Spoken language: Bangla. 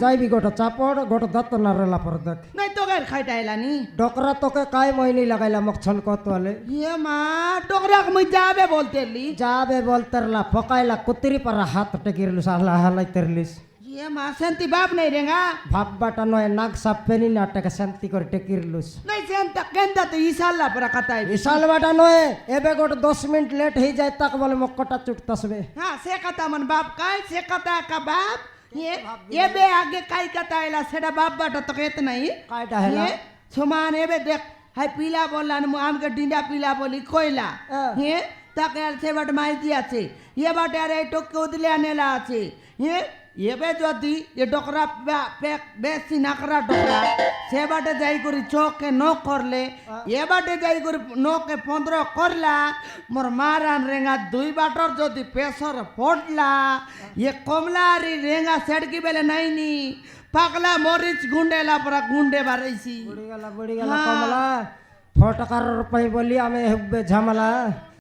যাইবি গোটা চাপড় গোটা দত্ত না রেলা পর দেখ নাই তোকে খাইটা এলানি ডকরা তোকে কাই মইনি লাগাইলা মোক ছল কতলে ইয়ে মা ডোকরাক মুই যাবে বলতেলি যাবে বলতেরলা ফকাইলা কুতিরি পারা হাত টেকিরলুস আহলা হালাই তেরলিস ইয়ে মা শান্তি বাপ নাই রেঙ্গা ভাববাটা নয় নাক সাপ পেনি না টাকা শান্তি করে টেকিরলুস নাই সেন্তা কেন্দা তো ইসাল্লা পরা কাটাই বিশাল বাটা নয় এবে গোটা 10 মিনিট লেট হয়ে যায় তাক বলে মক্কটা চুটতাসবে হ্যাঁ সে কথা মন বাপ কাই সে কথা কা বাপ ये बे आगे काई कता एला सेडा बाप बाटा तो कहते नहीं काईटा हेला समान एबे देख हाय पीला बोला न आम के डिंडा पीला बोली कोयला हे ताके से बट माई दिया छे ये बाटे अरे टोके उदले आनेला छे ये बे जदी ये डोकरा बेसी नाकरा डोकरा से बाटे जाई करी चौक के नो करले ये बाटे जाई करी नो के 15 करला मोर मारान रेंगा दुई बाटर जदी पेसर पड़ला ये कमलारी रेंगा सेडकी बेले नहीं नी पागला मरीच गुंडेला परा गुंडे बारैसी बुड़ी गला कमला फटकार रुपये बोली आमे हुब्बे झमला